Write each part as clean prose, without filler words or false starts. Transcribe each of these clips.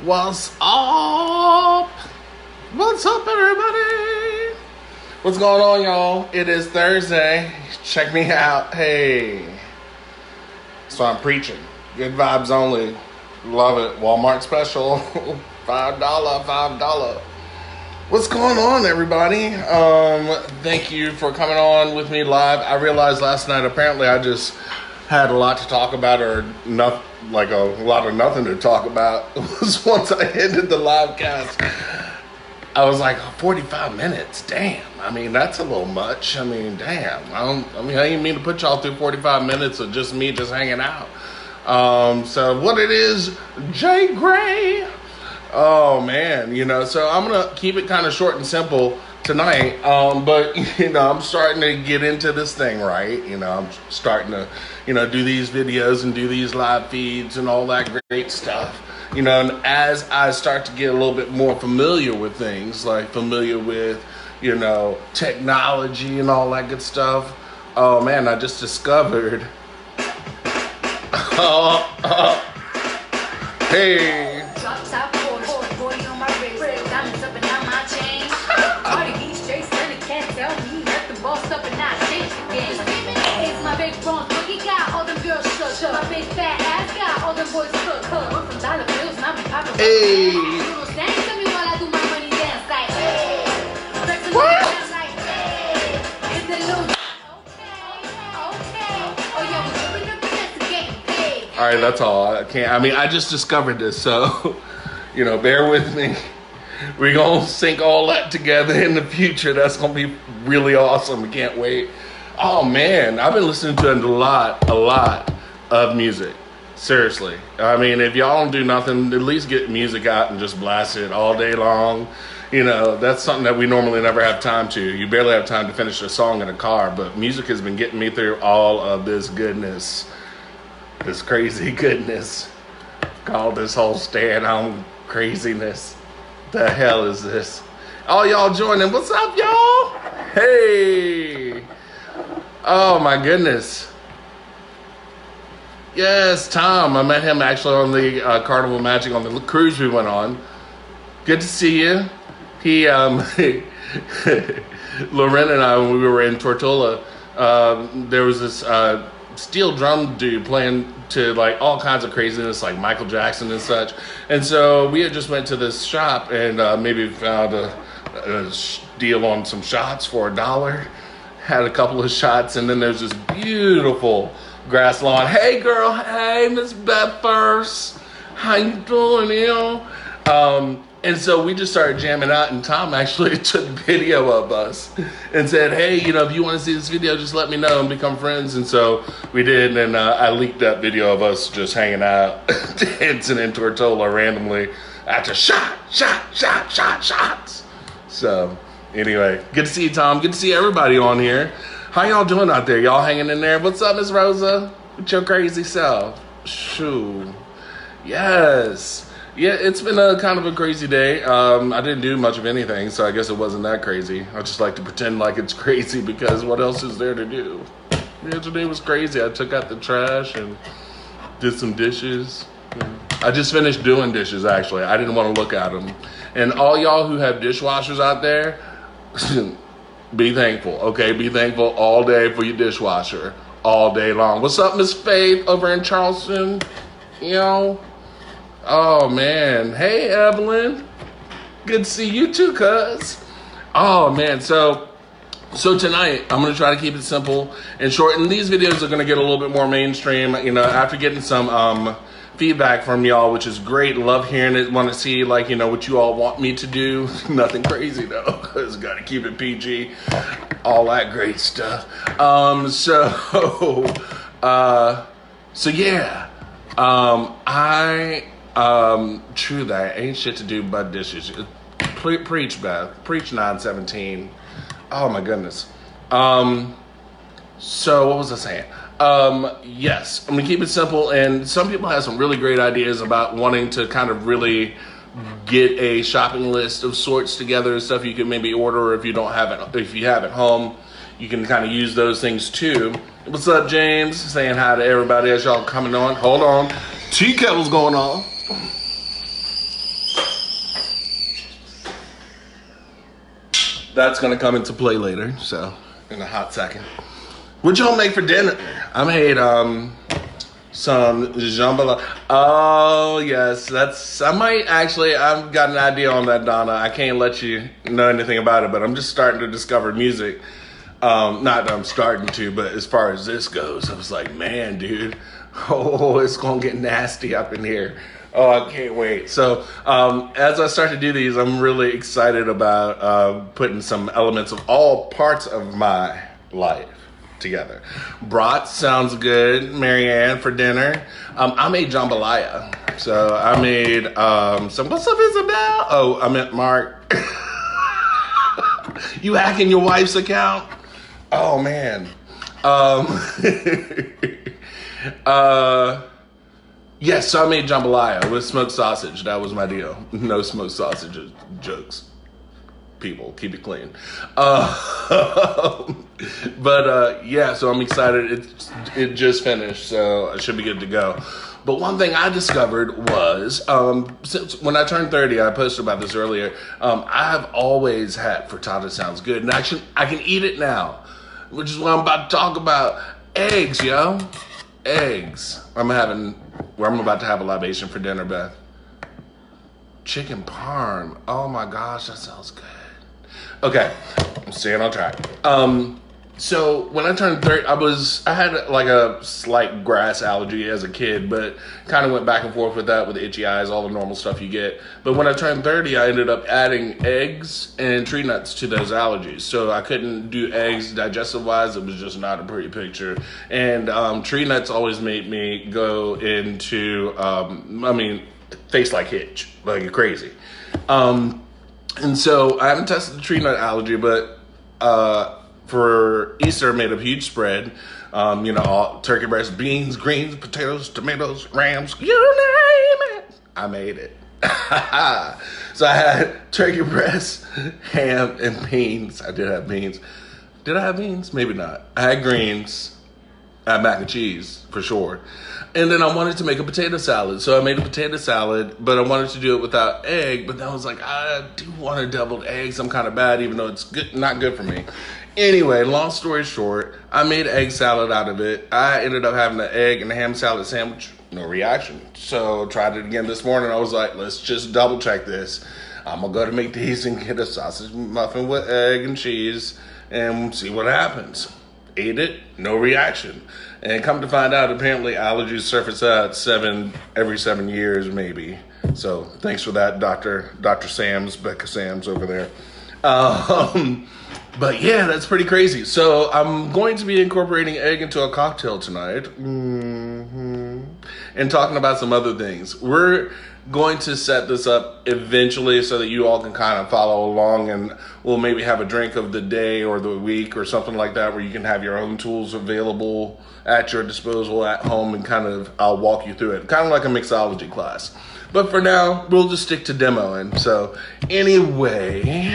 What's up? What's up, everybody? What's going on, y'all? It is Thursday. Check me out. Hey. So I'm preaching. Good vibes only. Love it. Walmart special. $5. What's going on, everybody? Thank you for coming on with me live. I realized last night, apparently I just had a lot to talk about, or not, like a lot of nothing to talk about. It was once I ended the live cast, I was like, 45 minutes, damn. I mean, that's a little much. I mean, damn. I didn't mean to put y'all through 45 minutes of just me just hanging out. So what it is, Jay Gray. Oh man, so I'm gonna keep it kind of short and simple tonight. But I'm starting to get into this thing, right? I'm starting to, do these videos and do these live feeds and all that great stuff. And as I start to get a little bit more familiar with things, like familiar with, technology and all that good stuff. Oh man, I just discovered. Hey. Hey. What? All right, that's all. I just discovered this, so, bear with me. We're going to sync all that together in the future. That's going to be really awesome. I can't wait. Oh, man, I've been listening to a lot of music. Seriously. I mean, if y'all don't do nothing, at least get music out and just blast it all day long. That's something that we normally never have time to. You barely have time to finish a song in a car, but music has been getting me through all of this goodness. This crazy goodness. Called this whole stay-at-home craziness. The hell is this? All y'all joining. What's up, y'all? Hey. Oh, my goodness. Yes, Tom. I met him actually on the Carnival Magic on the cruise we went on. Good to see you. He, Loren and I, when we were in Tortola, there was this steel drum dude playing to like all kinds of craziness, like Michael Jackson and such. And so we had just went to this shop and maybe found a deal on some shots for $1. Had a couple of shots, and then there's this beautiful grass lawn. Hey girl, hey Miss Beth First, how you doing, And so we just started jamming out, and Tom actually took video of us and said, hey, if you want to see this video, just let me know and become friends. And so we did, and I leaked that video of us just hanging out, dancing in Tortola randomly after shots. So anyway, good to see you, Tom. Good to see everybody on here. How y'all doing out there? Y'all hanging in there? What's up, Miss Rosa? With your crazy self? Shoo. Yes. Yeah, it's been a kind of a crazy day. I didn't do much of anything, so I guess it wasn't that crazy. I just like to pretend like it's crazy because what else is there to do? Yeah, today was crazy. I took out the trash and did some dishes. I just finished doing dishes, actually. I didn't want to look at them. And all y'all who have dishwashers out there, be thankful, okay? Be thankful all day for your dishwasher, all day long. What's up, Miss Faith over in Charleston? Oh, man. Hey, Evelyn. Good to see you too, cuz. Oh, man. So tonight, I'm going to try to keep it simple and short. And these videos are going to get a little bit more mainstream, after getting some feedback from y'all, which is great. Love hearing it. Want to see, what you all want me to do. Nothing crazy, though, because got to keep it PG. All that great stuff. True that. Ain't shit to do but dishes. Preach, Beth. Preach 917. Oh, my goodness. So what was I saying? Yes, I'm going to keep it simple. And some people have some really great ideas about wanting to kind of really get a shopping list of sorts together and stuff you can maybe order, or if you have at home, you can kind of use those things too. What's up, James? Saying hi to everybody as y'all coming on. Hold on. Tea kettle's going on. that's gonna come into play later. So in a hot second. What'd y'all make for dinner? I made some jambalaya. Oh yes, I've got an idea on that, Donna. I can't let you know anything about it, but I'm just starting to discover music. Not that I'm starting to, but as far as this goes, I was like, man, dude, oh, it's gonna get nasty up in here. Oh, I can't wait. So as I start to do these, I'm really excited about putting some elements of all parts of my life together. Brat sounds good, Marianne, for dinner. I made jambalaya. So I made some, what's up, Isabel? Oh, I meant Mark. You hacking your wife's account? Oh, man. Yes, so I made jambalaya with smoked sausage. That was my deal. No smoked sausage jokes. People, keep it clean. Yeah, so I'm excited. It just finished, so I should be good to go. But one thing I discovered was, since when I turned 30, I posted about this earlier, I have always had frittata sounds good. And actually, I can eat it now, which is what I'm about to talk about. Eggs, yo. Eggs. I'm about to have a libation for dinner, Beth. Chicken parm. Oh my gosh, that sounds good. Okay, I'm staying on track. So when I turned 30, I had like a slight grass allergy as a kid, but kind of went back and forth with that, with itchy eyes, all the normal stuff you get. But when I turned 30, I ended up adding eggs and tree nuts to those allergies. So I couldn't do eggs digestive wise. It was just not a pretty picture. And tree nuts always made me go into, face like Hitch, like crazy. And so I haven't tested the tree nut allergy, but for Easter I made a huge spread. All turkey breast, beans, greens, potatoes, tomatoes, rams, you name it. I made it. So I had turkey breast, ham, and beans. I did have beans. Did I have beans? Maybe not. I had greens. I had mac and cheese, for sure. And then I wanted to make a potato salad. So I made a potato salad, but I wanted to do it without egg. But then I was like, I do want a deviled eggs. I'm kind of bad, even though it's good, not good for me. Anyway, long story short, I made egg salad out of it. I ended up having an egg and a ham salad sandwich. No reaction. So tried it again this morning. I was like, let's just double check this. I'm going to go to McDee's and get a sausage muffin with egg and cheese and see what happens. Ate it, no reaction. And come to find out, apparently allergies surface out every 7 years, maybe. So thanks for that, Dr. Sams, Becca Sams over there. But yeah, that's pretty crazy. So I'm going to be incorporating egg into a cocktail tonight. Mm-hmm. And talking about some other things. We're going to set this up eventually so that you all can kind of follow along, and we'll maybe have a drink of the day or the week or something like that, where you can have your own tools available at your disposal at home, and kind of I'll walk you through it, kind of like a mixology class. But for now, we'll just stick to demoing. So anyway,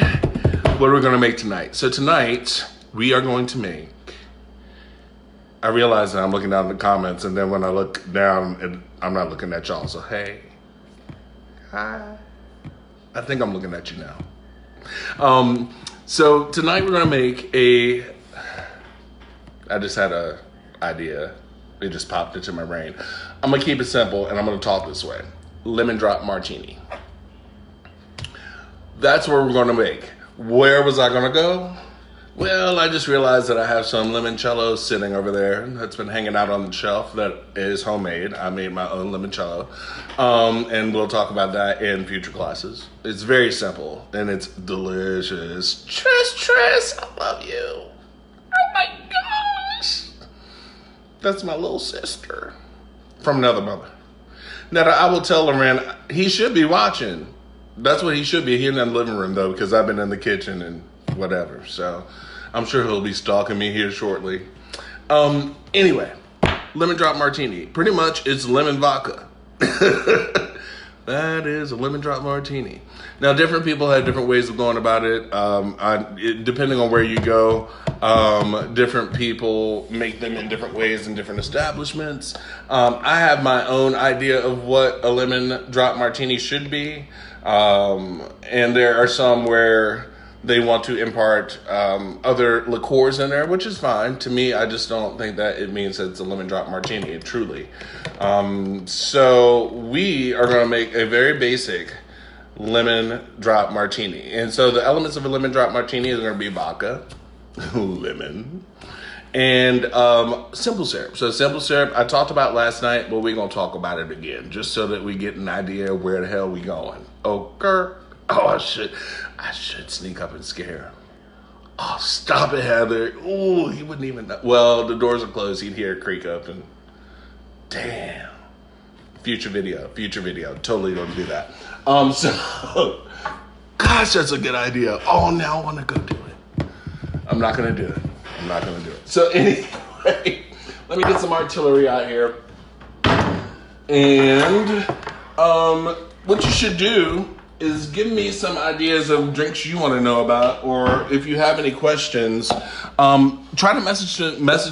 what are we going to make tonight? So tonight we are going to make, I realize that I'm looking down in the comments, and then when I look down, I'm not looking at y'all. So hey, hi. I think I'm looking at you now. So tonight we're gonna make I just had a idea. It just popped into my brain. I'm gonna keep it simple, and I'm gonna talk this way. Lemon drop martini. That's what we're gonna make. Where was I gonna go? Well, I just realized that I have some limoncello sitting over there that's been hanging out on the shelf that is homemade. I made my own limoncello. And we'll talk about that in future classes. It's very simple and it's delicious. Tris, I love you. Oh my gosh. That's my little sister from another mother. Now, I will tell Loren, he should be watching. That's what he should be. He's in the living room though, because I've been in the kitchen and whatever. So I'm sure he'll be stalking me here shortly. Anyway, lemon drop martini. Pretty much it's lemon vodka. That is a lemon drop martini. Now, different people have different ways of going about it. Depending on where you go, different people make them in different ways in different establishments. I have my own idea of what a lemon drop martini should be. And there are some where they want to impart other liqueurs in there, which is fine. To me, I just don't think that it means that it's a lemon drop martini, truly. So we are going to make a very basic lemon drop martini. And so the elements of a lemon drop martini is going to be vodka, lemon, and simple syrup. So simple syrup I talked about last night, but we're going to talk about it again, just so that we get an idea of where the hell we going. Okay. Oh, I should sneak up and scare him. Oh, stop it, Heather. Ooh, he wouldn't even know. Well, the doors are closed. He'd hear it creak up and damn. Future video. Totally don't do that. So, gosh, that's a good idea. Oh, now I want to go do it. I'm not going to do it. So anyway, let me get some artillery out here. And what you should do is give me some ideas of drinks you want to know about, or if you have any questions, try to message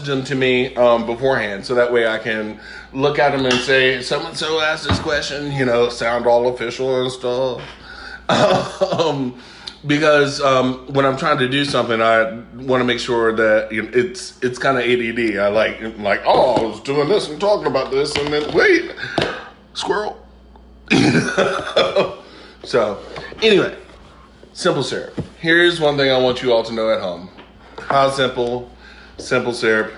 them to me beforehand, so that way I can look at them and say, so-and-so asked this question, sound all official and stuff. Because when I'm trying to do something, I want to make sure that it's kind of ADD. I like, oh, I was doing this and talking about this, and then wait, squirrel. So, anyway, simple syrup. Here's one thing I want you all to know at home. How simple syrup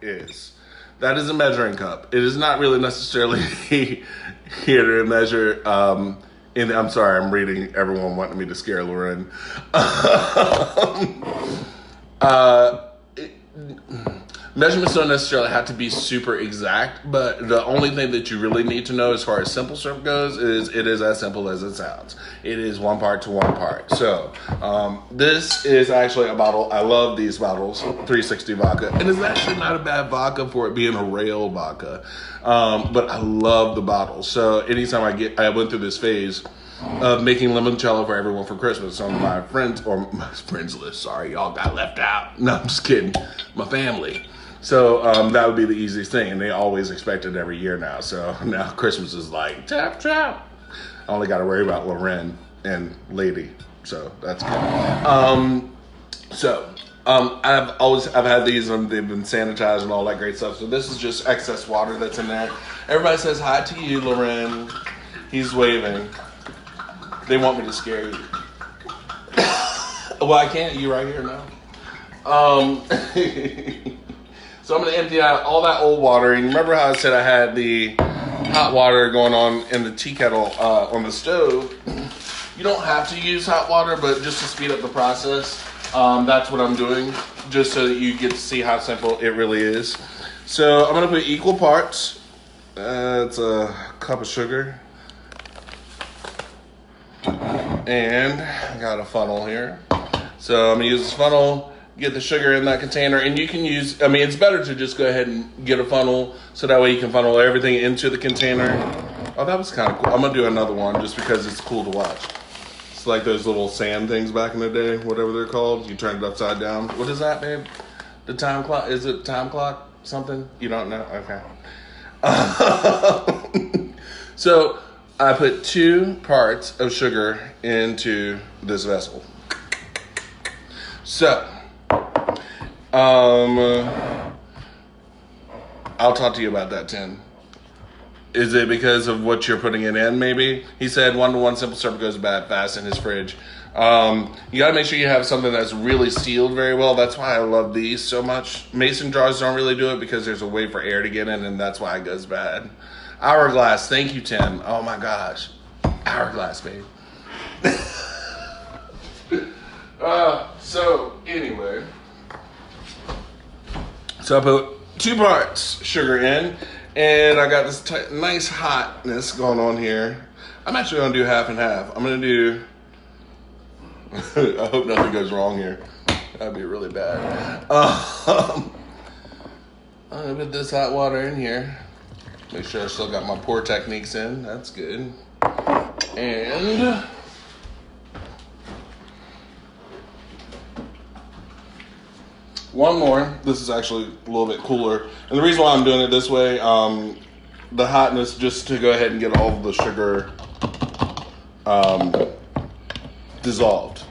is. That is a measuring cup. It is not really necessarily here to measure. I'm sorry, I'm reading everyone wanting me to scare Lauren. Measurements don't necessarily have to be super exact, but the only thing that you really need to know as far as simple syrup goes is it is as simple as it sounds. It is 1 part to 1 part. So this is actually a bottle. I love these bottles, 360 vodka. And it's actually not a bad vodka for it being a rail vodka. But I love the bottle. So anytime I went through this phase of making limoncello for everyone for Christmas on my friends list. Sorry, y'all got left out. No, I'm just kidding. My family. So that would be the easiest thing, and they always expect it every year now. So now Christmas is like tap. I only got to worry about Loren and Lady, so that's good. I've had these, and they've been sanitized and all that great stuff. So this is just excess water that's in there. Everybody says hi to you, Loren. He's waving. They want me to scare you. Well, I can't. You right here now. So I'm going to empty out all that old water. And remember how I said I had the hot water going on in the tea kettle on the stove? You don't have to use hot water, but just to speed up the process, that's what I'm doing, just so that you get to see how simple it really is. So I'm going to put equal parts. It's a cup of sugar. And I got a funnel here. So I'm going to use this funnel, get the sugar in that container, and you can use, it's better to just go ahead and get a funnel, so that way you can funnel everything into the container. Oh, that was kind of cool. I'm going to do another one just because it's cool to watch. It's like those little sand things back in the day, whatever they're called. You turn it upside down. What is that, babe? The time clock? Is it time clock? Something? You don't know? Okay. So I put 2 parts of sugar into this vessel. So, I'll talk to you about that, Tim. Is it because of what you're putting it in, maybe? He said 1-to-1 simple syrup goes bad fast in his fridge. You gotta make sure you have something that's really sealed very well. That's why I love these so much. Mason jars don't really do it because there's a way for air to get in, and that's why it goes bad. Hourglass, thank you, Tim. Oh my gosh. Hourglass, babe. So anyway. So I put 2 parts sugar in, and I got this nice hotness going on here. I'm actually going to do half and half. I'm going to do, I hope nothing goes wrong here. That'd be really bad. I'm going to put this hot water in here. Make sure I still got my pour techniques in. That's good. And one more. This is actually a little bit cooler. And the reason why I'm doing it this way, the hotness, just to go ahead and get all of the sugar dissolved.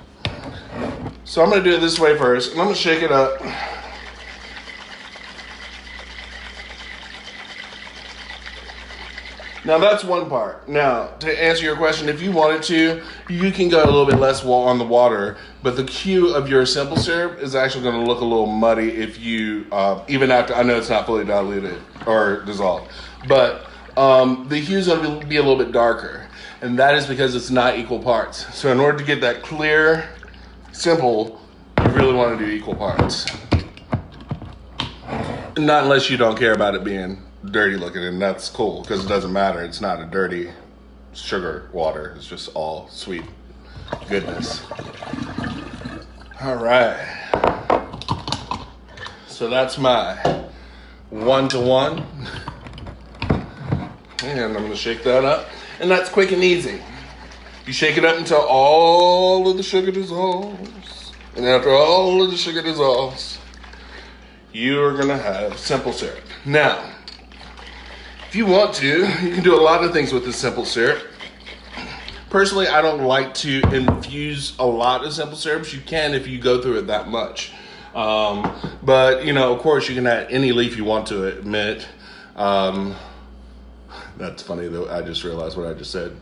So I'm gonna do it this way first, and I'm gonna shake it up. Now that's one part. Now, to answer your question, if you wanted to, you can go a little bit less on the water, but the hue of your simple syrup is actually going to look a little muddy if you, even after, I know it's not fully diluted or dissolved, but the hue is going to be a little bit darker, and that is because it's not equal parts. So in order to get that clear, simple, you really want to do equal parts. Not unless you don't care about it being dirty looking, and that's cool because it doesn't matter. It's not a dirty sugar water. It's just all sweet goodness. All right. So that's my 1-to-1. And I'm going to shake that up. And that's quick and easy. You shake it up until all of the sugar dissolves. And after all of the sugar dissolves, you are going to have simple syrup. Now, if you want to, you can do a lot of things with this simple syrup. Personally, I don't like to infuse a lot of simple syrups. You can if you go through it that much. But, you know, of course, you can add any leaf you want to it, mint. That's funny, though. I just realized what I just said.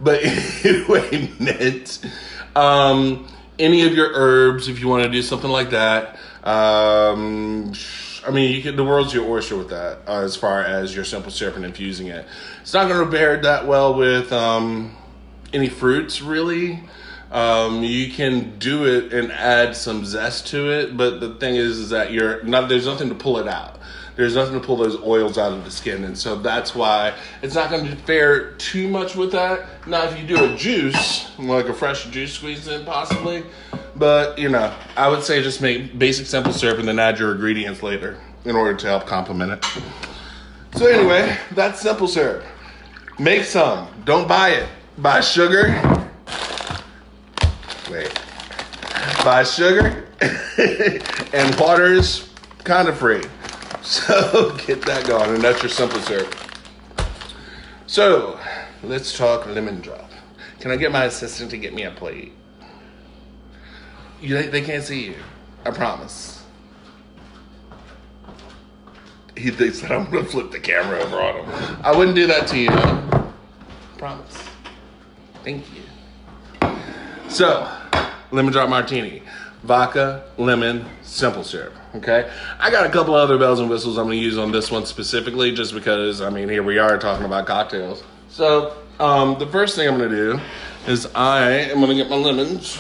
But anyway, mint. Any of your herbs, if you want to do something like that. I mean, you can, the world's your oyster with that, as far as your simple syrup and infusing it. It's not going to pair that well with any fruits, really. You can do it and add some zest to it, but the thing is that there's nothing to pull it out. There's nothing to pull those oils out of the skin, and so that's why it's not going to fare too much with that. Now, if you do a juice, like a fresh juice squeeze in possibly, but, you know, I would say just make basic simple syrup and then add your ingredients later in order to help complement it. So anyway, that's simple syrup. Make some. Don't buy it. Buy sugar. Wait. Buy sugar. And water's kind of free. So get that going, and that's your simple syrup. So let's talk lemon drop. Can I get my assistant to get me a plate? They can't see you. I promise. He thinks that I'm going to flip the camera over on him. I wouldn't do that to you. Promise. Thank you. So, lemon drop martini. Vodka, lemon, simple syrup. Okay? I got a couple other bells and whistles I'm going to use on this one specifically just because, I mean, here we are talking about cocktails. So, the first thing I'm going to do is I am going to get my lemons.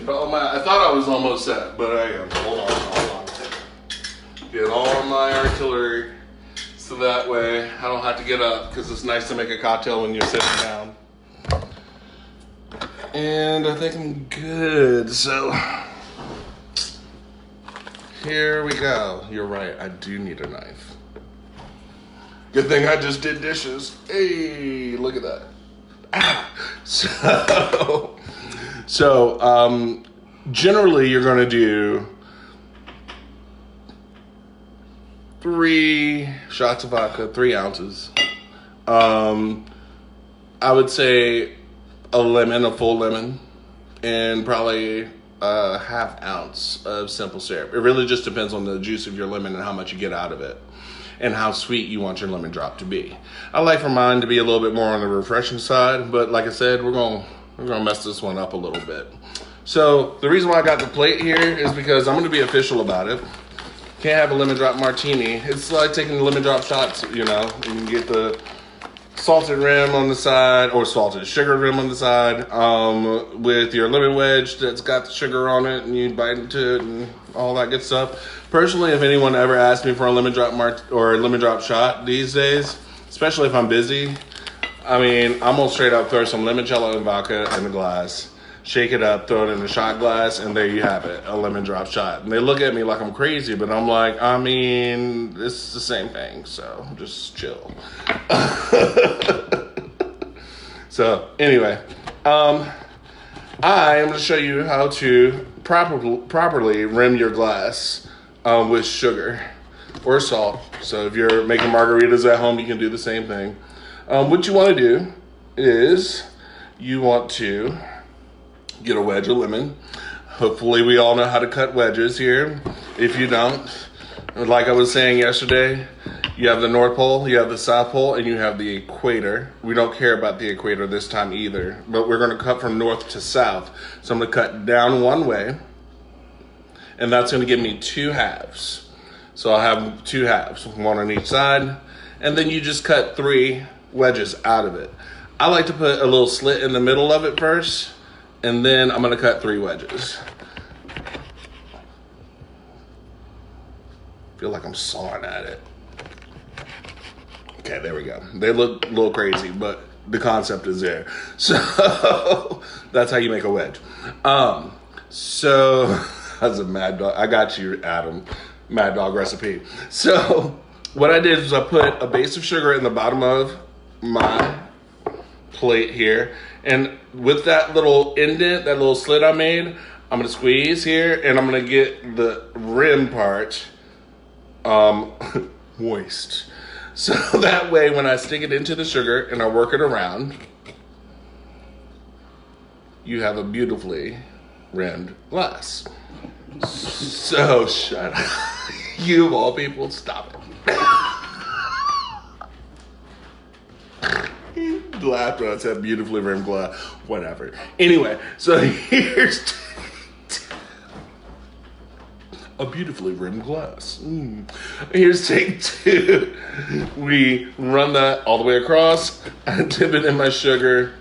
I thought I was almost set, but I am. Hold on. Get all my artillery so that way I don't have to get up because it's nice to make a cocktail when you're sitting down. And I think I'm good. So here we go. You're right. I do need a knife. Good thing I just did dishes. Hey, look at that. Ah. So generally you're going to do 3 shots of vodka, 3 ounces. I would say a full lemon, and probably a half ounce of simple syrup. It really just depends on the juice of your lemon and how much you get out of it and how sweet you want your lemon drop to be. I like for mine to be a little bit more on the refreshing side, but like I said, we're gonna mess this one up a little bit. So the reason why I got the plate here is because I'm gonna be official about it. Can't have a lemon drop martini. It's like taking the lemon drop shots, you know. You can get the salted rim on the side, or salted sugar rim on the side, with your lemon wedge that's got the sugar on it, and you bite into it and all that good stuff. Personally, if anyone ever asks me for a lemon drop or a lemon drop shot these days, especially if I'm busy, I mean, I'm gonna straight up throw some limoncello and vodka in the glass, shake it up, throw it in a shot glass, and there you have it, a lemon drop shot. And they look at me like I'm crazy, but I'm like, I mean, it's the same thing, so just chill. So anyway, I am going to show you how to properly rim your glass with sugar or salt. So if you're making margaritas at home, you can do the same thing. What you want to do is you want to get a wedge of lemon. Hopefully we all know how to cut wedges here. If you don't, like I was saying yesterday, you have the North Pole, you have the South Pole, and you have the equator. We don't care about the equator this time either, but we're gonna cut from north to south. So I'm gonna cut down one way, and that's gonna give me 2 halves. So I'll have 2 halves, one on each side, and then you just cut 3 wedges out of it. I like to put a little slit in the middle of it first, and then I'm gonna cut 3 wedges. Feel like I'm sawing at it. Okay, there we go. They look a little crazy, but the concept is there. So that's how you make a wedge. So that's a Mad Dog. I got you, Adam. Mad Dog recipe. So what I did is I put a base of sugar in the bottom of my plate here, and with that little indent, that little slit I made, I'm gonna squeeze here, and I'm gonna get the rim part moist. So that way when I stick it into the sugar and I work it around, you have a beautifully rimmed glass. So shut up. You of all people, stop it. He laughed when I said beautifully rimmed glass. Whatever. Anyway, so here's a beautifully rimmed glass. Here's take 2. We run that all the way across. I dip it in my sugar.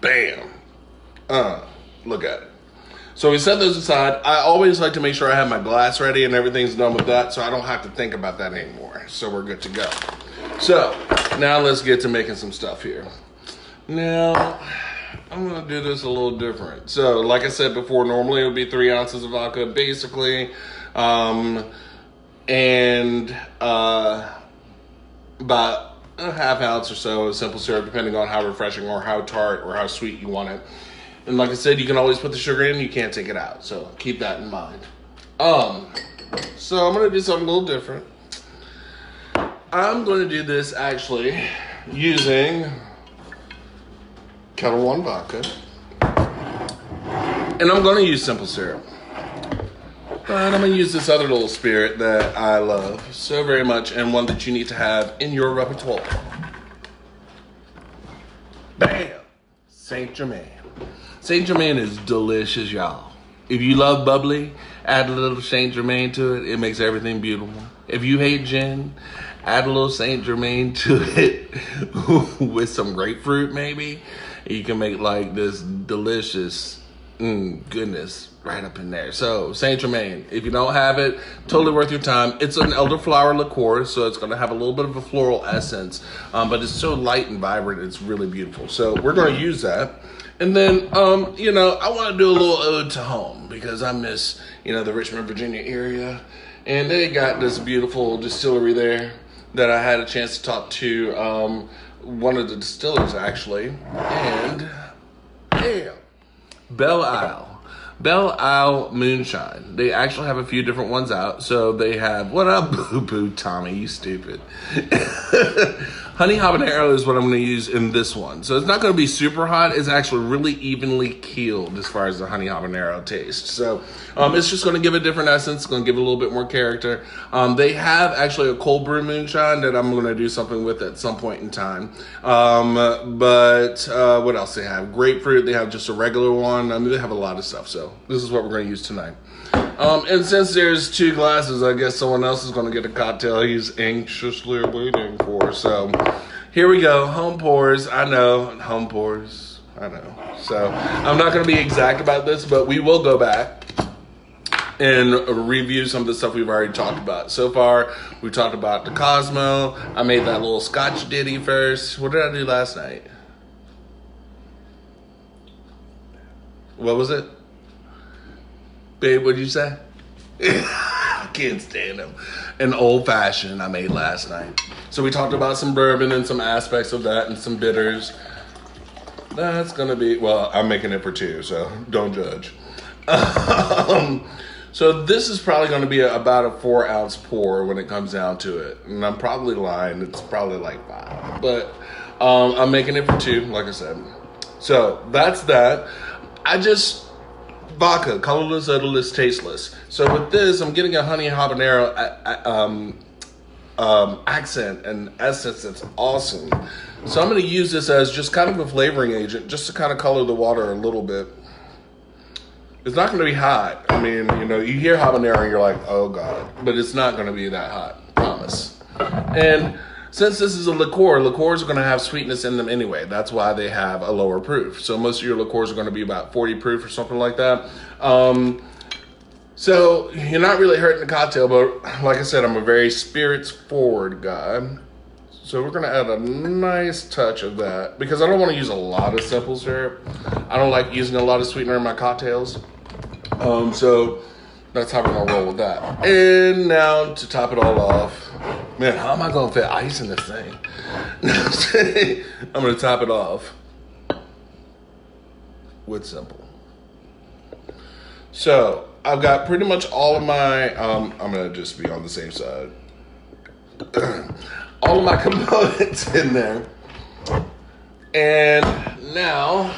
Bam. Look at it. So we set those aside. I always like to make sure I have my glass ready and everything's done with that, so I don't have to think about that anymore. So we're good to go. So now let's get to making some stuff here. Now, I'm gonna do this a little different. So like I said before, normally it would be 3 ounces of vodka, basically. And about a half ounce or so of simple syrup, depending on how refreshing or how tart or how sweet you want it. And like I said, you can always put the sugar in, you can't take it out. So keep that in mind. So I'm gonna do something a little different. I'm gonna do this actually using Kettle One vodka. And I'm gonna use simple syrup. But I'm gonna use this other little spirit that I love so very much, and one that you need to have in your repertoire. Bam! Saint Germain. Saint Germain is delicious, y'all. If you love bubbly, add a little Saint Germain to it. It makes everything beautiful. If you hate gin, add a little Saint Germain to it with some grapefruit, maybe. You can make like this delicious goodness right up in there. So Saint Germain, if you don't have it, totally worth your time. It's an elderflower liqueur, so it's going to have a little bit of a floral essence, but it's so light and vibrant. It's really beautiful. So we're going to use that. And then, you know, I want to do a little ode to home because I miss, you know, the Richmond, Virginia area. And they got this beautiful distillery there that I had a chance to talk to one of the distillers, actually. And, yeah, Belle Isle. Belle Isle Moonshine. They actually have a few different ones out. So they have, what up, boo-boo, Tommy, you stupid. Honey habanero is what I'm going to use in this one. So it's not going to be super hot. It's actually really evenly keeled as far as the honey habanero taste. So it's just going to give a different essence. It's going to give it a little bit more character. They have actually a cold brew moonshine that I'm going to do something with at some point in time. But what else they have? Grapefruit. They have just a regular one. I mean, they have a lot of stuff. So this is what we're going to use tonight. And since there's 2 glasses, I guess someone else is going to get a cocktail he's anxiously waiting for. So here we go. Home pours. I know. Home pours. I know. So I'm not going to be exact about this, but we will go back and review some of the stuff we've already talked about. So far, we talked about the Cosmo. I made that little Scotch ditty first. What did I do last night? What was it? Babe, what'd you say? I can't stand them. An old fashioned I made last night. So we talked about some bourbon and some aspects of that and some bitters. That's gonna be, well, I'm making it for 2, so don't judge. So this is probably gonna be about a 4-ounce pour when it comes down to it. And I'm probably lying, it's probably like 5. But I'm making it for 2, like I said. So that's that. Vodka, colorless, odorless, tasteless. So with this, I'm getting a honey habanero accent and essence that's awesome. So I'm going to use this as just kind of a flavoring agent, just to kind of color the water a little bit. It's not going to be hot. I mean, you hear habanero and you're like, oh God. But it's not going to be that hot, promise. And since this is a liqueurs are going to have sweetness in them anyway. That's why they have a lower proof. So most of your liqueurs are going to be about 40 proof or something like that. So you're not really hurting the cocktail, but like I said, I'm a very spirits forward guy. So we're going to add a nice touch of that because I don't want to use a lot of simple syrup. I don't like using a lot of sweetener in my cocktails. So that's how we're going to roll with that. And now to top it all off, man, how am I going to fit ice in this thing? I'm going to top it off with simple. So I've got pretty much all of my, I'm going to just be on the safe side. All of my components in there. And now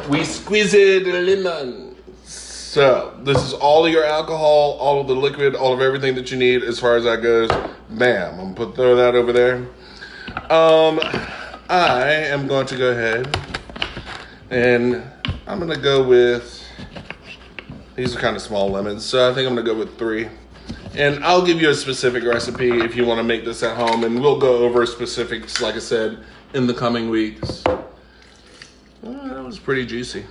we squeeze it lemon. So this is all of your alcohol, all of the liquid, all of everything that you need as far as that goes. Bam, I'm gonna throw that over there. I am going to go ahead and I'm gonna go with, these are kind of small lemons, so I think I'm gonna go with 3. And I'll give you a specific recipe if you want to make this at home, and we'll go over specifics, like I said, in the coming weeks. That was pretty juicy.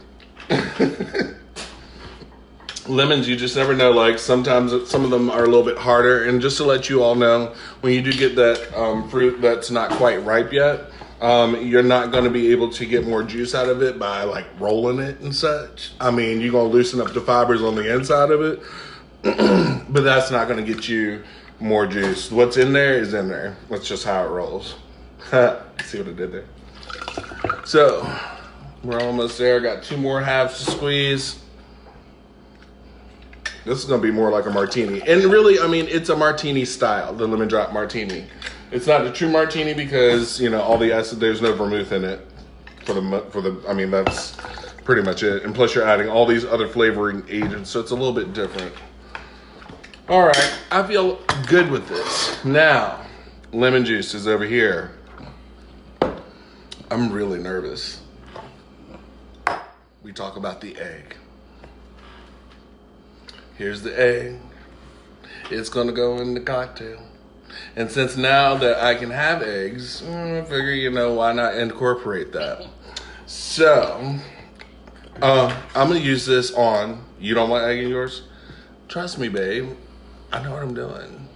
Lemons, you just never know. Like sometimes some of them are a little bit harder, and just to let you all know, when you do get that fruit that's not quite ripe yet, you're not going to be able to get more juice out of it by like rolling it and such. I mean, you're going to loosen up the fibers on the inside of it. But that's not going to get you more juice. What's in there is in there. That's just how it rolls. See what I did there? So, we're almost there. Got 2 more halves to squeeze. This is going to be more like a martini. And really, I mean, it's a martini style, the lemon drop martini. It's not a true martini because, all the acid, there's no vermouth in it. I mean, that's pretty much it. And plus, you're adding all these other flavoring agents, so it's a little bit different. All right, I feel good with this. Now, lemon juice is over here. I'm really nervous. We talk about the egg. Here's the egg. It's gonna go in the cocktail. And since now that I can have eggs, I figure, why not incorporate that? So, I'm gonna use this on, you don't want egg in yours? Trust me, babe. I know what I'm doing.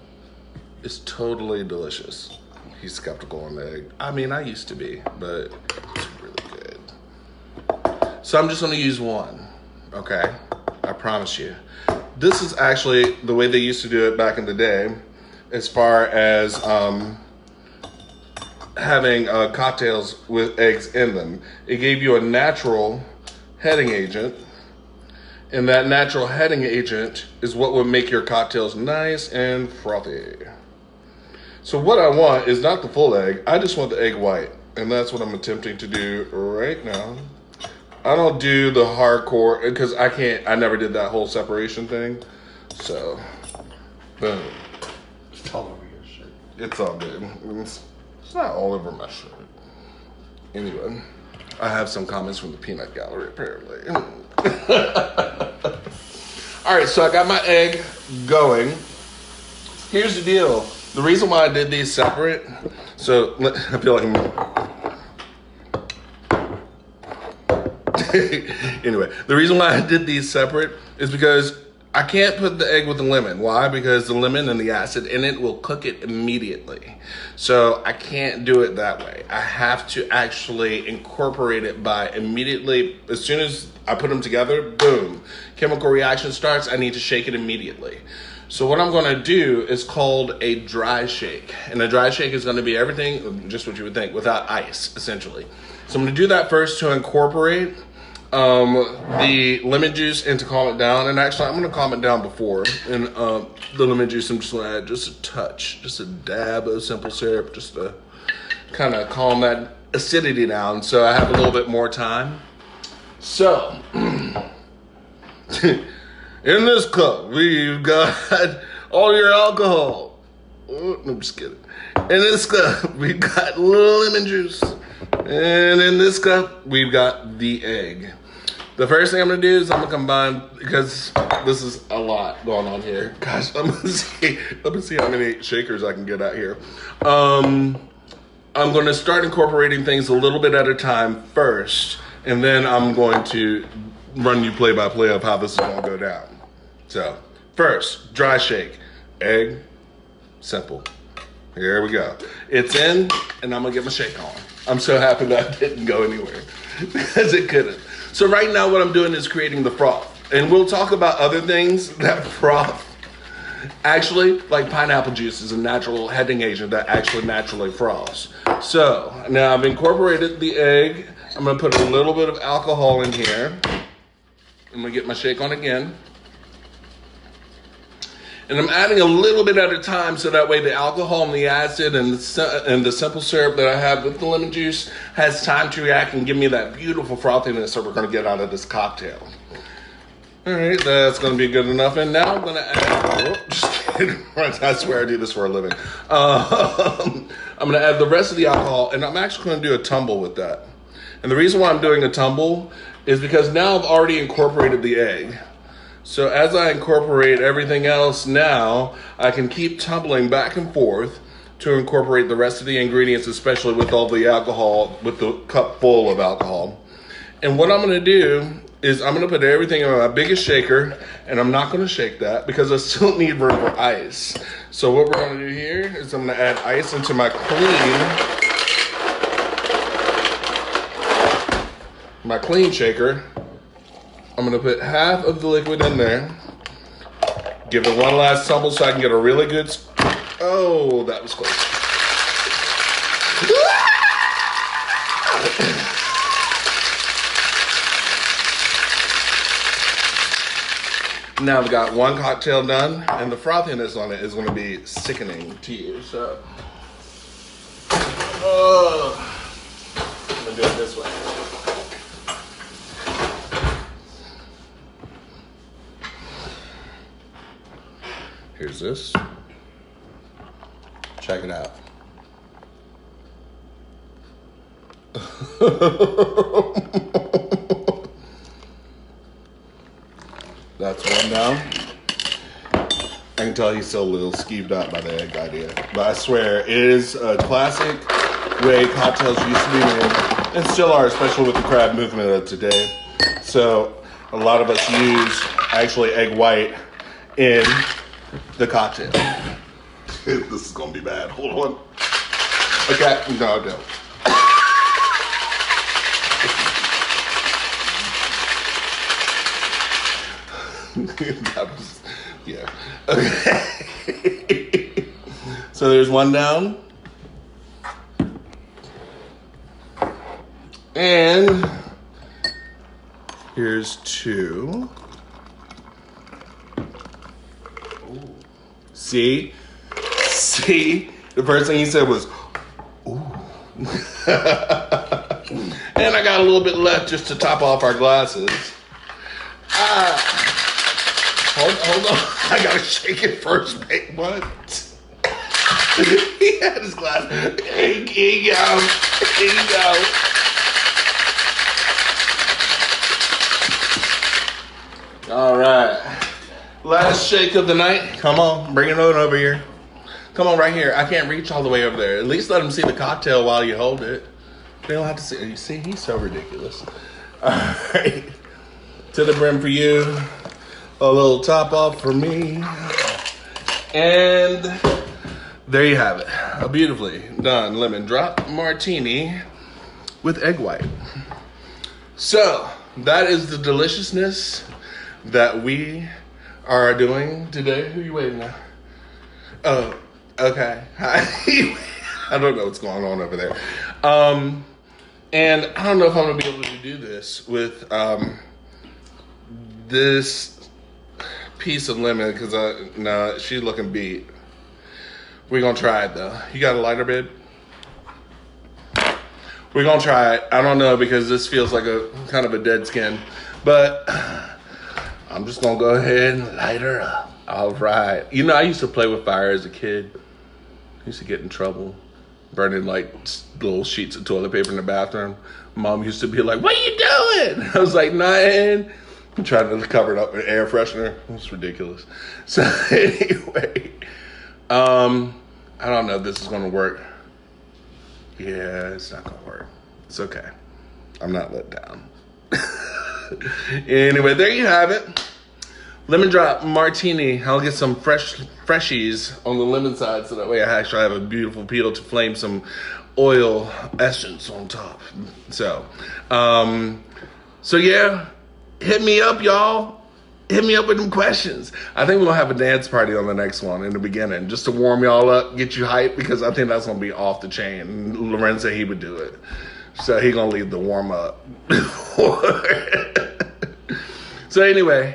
It's totally delicious. He's skeptical on the egg. I mean, I used to be, but it's really good. So I'm just gonna use 1, okay? I promise you. This is actually the way they used to do it back in the day, as far as having cocktails with eggs in them. It gave you a natural heading agent. And that natural heading agent is what would make your cocktails nice and frothy. So what I want is not the full egg. I just want the egg white. And that's what I'm attempting to do right now. I don't do the hardcore because I never did that whole separation thing. So, boom. It's all over your shirt. It's all good. It's not all over my shirt. Anyway, I have some comments from the peanut gallery apparently. All right, so I got my egg going. Here's the deal. The reason why I did these separate, so I feel like anyway, the reason why I did these separate is because I can't put the egg with the lemon. Why? Because the lemon and the acid in it will cook it immediately. So I can't do it that way. I have to actually incorporate it by immediately, as soon as I put them together, boom, chemical reaction starts. I need to shake it immediately. So what I'm going to do is called a dry shake. And a dry shake is going to be everything, just what you would think, without ice, essentially. So I'm going to do that first to incorporate the lemon juice and to calm it down. And actually, I'm going to calm it down before. And the lemon juice, I'm just going to add just a touch, just a dab of simple syrup, just a kind of calm that acidity down so I have a little bit more time. So, in this cup, we've got all your alcohol. Oh, I'm just kidding. In this cup, we've got lemon juice. And in this cup, we've got the egg. The first thing I'm going to do is I'm going to combine, because this is a lot going on here. Gosh, let me see how many shakers I can get out here. I'm going to start incorporating things a little bit at a time first, and then I'm going to run you play by play of how this is going to go down. So, first, dry shake. Egg, simple. Here we go. It's in, and I'm going to get my shake on. I'm so happy that it didn't go anywhere, because it couldn't. So right now what I'm doing is creating the froth. And we'll talk about other things that froth. Actually, like pineapple juice is a natural heating agent that actually naturally froths. So now I've incorporated the egg. I'm going to put a little bit of alcohol in here. I'm going to get my shake on again. And I'm adding a little bit at a time so that way the alcohol and the acid and the simple syrup that I have with the lemon juice has time to react and give me that beautiful frothiness that we're going to get out of this cocktail. All right, that's going to be good enough. And now I'm going to add, just kidding. I swear I do this for a living. I'm going to add the rest of the alcohol, and I'm actually going to do a tumble with that. And the reason why I'm doing a tumble is because now I've already incorporated the egg. So as I incorporate everything else now, I can keep tumbling back and forth to incorporate the rest of the ingredients, especially with all the alcohol, with the cup full of alcohol. And what I'm going to do is I'm going to put everything in my biggest shaker, and I'm not going to shake that because I still need room for ice. So what we're going to do here is I'm going to add ice into my clean shaker. I'm going to put half of the liquid in there. Give it one last tumble so I can get a really good... Oh, that was close. Now I've got one cocktail done, and the frothiness on it is going to be sickening to you. So, I'm going to do it this way. Here's this. Check it out. That's one down. I can tell he's still a little skeeved out by the egg idea. But I swear, it is a classic way cocktails used to be made, and still are, especially with the crab movement of today. So a lot of us use actually egg white in the cocktail. This is gonna be bad. Hold on. Okay, no, don't. That was, yeah. Okay. So there's one down. And here's two. See? The first thing he said was, ooh. And I got a little bit left just to top off our glasses. Hold on. I gotta shake it first, mate. What? He had his glass. Here you go. Here you go. All right. Last shake of the night. Come on, bring it on over here. Come on, right here. I can't reach all the way over there. At least let him see the cocktail while you hold it. They don't have to see. You see, he's so ridiculous. All right. To the brim for you. A little top off for me. And there you have it. A beautifully done lemon drop martini with egg white. So, that is the deliciousness that we are doing today. Who are you waving at? Oh, okay. Hi. I don't know what's going on over there. And I don't know if I'm going to be able to do this with this piece of lemon because no, she's looking beat. We're going to try it though. You got a lighter, babe? We're gonna try it. I don't know because this feels like a kind of a dead skin, but I'm just gonna go ahead and light her up. All right. You know, I used to play with fire as a kid. I used to get in trouble, burning like little sheets of toilet paper in the bathroom. Mom used to be like, "What are you doing?" I was like, "Nothing." I'm trying to cover it up with air freshener. It's ridiculous. So anyway, I don't know if this is gonna work. Yeah, it's not gonna work. It's okay. I'm not let down. Anyway, there you have it. Lemon drop martini. I'll get some freshies on the lemon side so that way I actually have a beautiful peel to flame some oil essence on top. So yeah, hit me up, y'all. Hit me up with them questions. I think we're gonna have a dance party on the next one in the beginning, just to warm y'all up, get you hyped, because I think that's gonna be off the chain. And Loren said he would do it, so he gonna leave the warm up. So anyway,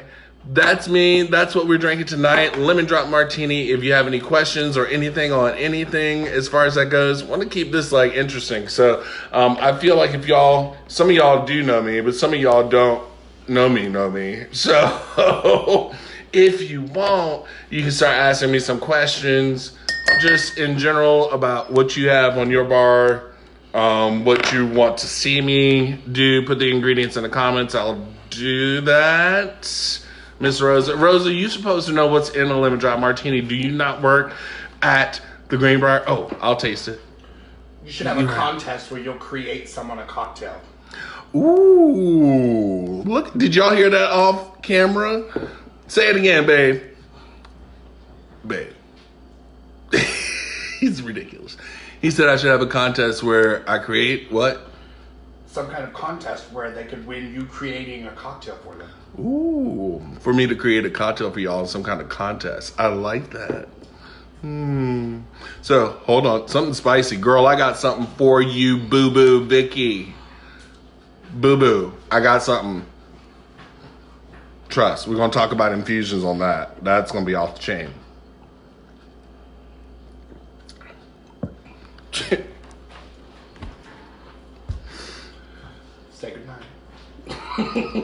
that's me. That's what we're drinking tonight. Lemon drop martini. If you have any questions or anything on anything as far as that goes, I want to keep this like interesting. So I feel like if y'all, some of y'all do know me, but some of y'all don't know me. So if you want, you can start asking me some questions just in general about what you have on your bar, what you want to see me do. Put the ingredients in the comments. I'll do that. Miss Rosa. Rosa, you supposed to know what's in a lemon drop martini. Do you not work at the Greenbrier? Oh, I'll taste it. You should have a contest where you'll create someone a cocktail. Ooh. Look, did y'all hear that off camera? Say it again, babe. Babe. He's ridiculous. He said I should have a contest where I create what? Some kind of contest where they could win you creating a cocktail for them. Ooh, for me to create a cocktail for y'all in some kind of contest. I like that. So, hold on. Something spicy. Girl, I got something for you, boo-boo, Vicky. Boo-boo, I got something. Trust, we're going to talk about infusions on that. That's going to be off the chain. Say goodnight.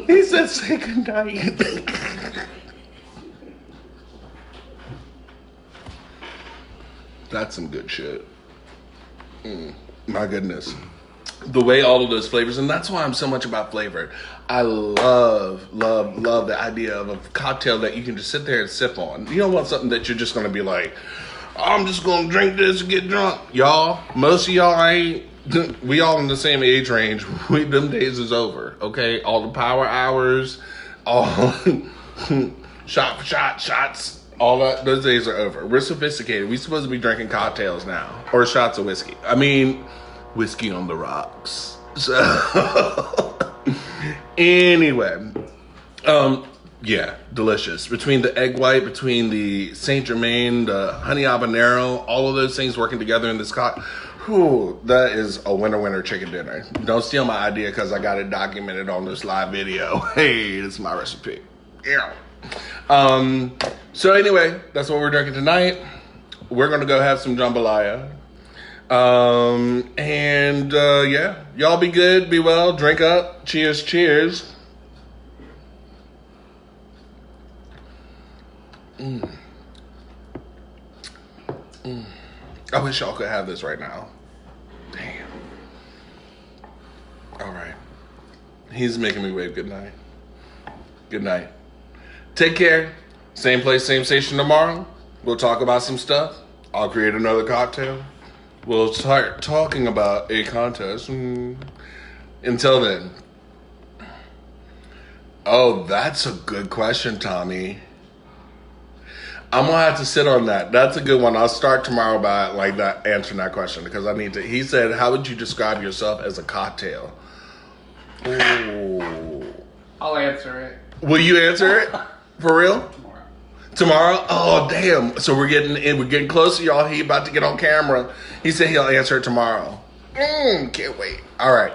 He said say goodnight. That's some good shit. My goodness. The way all of those flavors, and that's why I'm so much about flavor. I love the idea of a cocktail that you can just sit there and sip on. You don't want something that you're just going to be like, I'm just going to drink this and get drunk. Y'all, most of y'all ain't. We all in the same age range. Them days is over, okay? All the power hours, all shots, all that. Those days are over. We're sophisticated. We're supposed to be drinking cocktails now, or shots of whiskey. I mean, whiskey on the rocks. So, anyway, yeah, delicious. Between the egg white, between the Saint Germain, the honey habanero, all of those things working together in this cocktail. Whew, that is a winner chicken dinner. Don't steal my idea because I got it documented on this live video. Hey, this is my recipe. Yeah. So anyway, that's what we're drinking tonight. We're gonna go have some jambalaya. Yeah, y'all be good, be well, drink up. Cheers. I wish y'all could have this right now. Damn. All right. He's making me wave good night. Good night. Take care. Same place, same station tomorrow. We'll talk about some stuff. I'll create another cocktail. We'll start talking about a contest. Until then. Oh, that's a good question, Tommy. I'm gonna have to sit on that. That's a good one. I'll start tomorrow by like that answering that question because I need to. He said, "How would you describe yourself as a cocktail?" Ooh. I'll answer it. Will you answer it for real? Tomorrow? Oh damn! So we're getting closer, y'all. He about to get on camera. He said he'll answer it tomorrow. Can't wait. All right,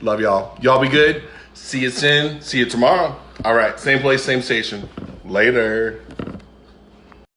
love y'all. Y'all be good. See you soon. See you tomorrow. All right, same place, same station. Later.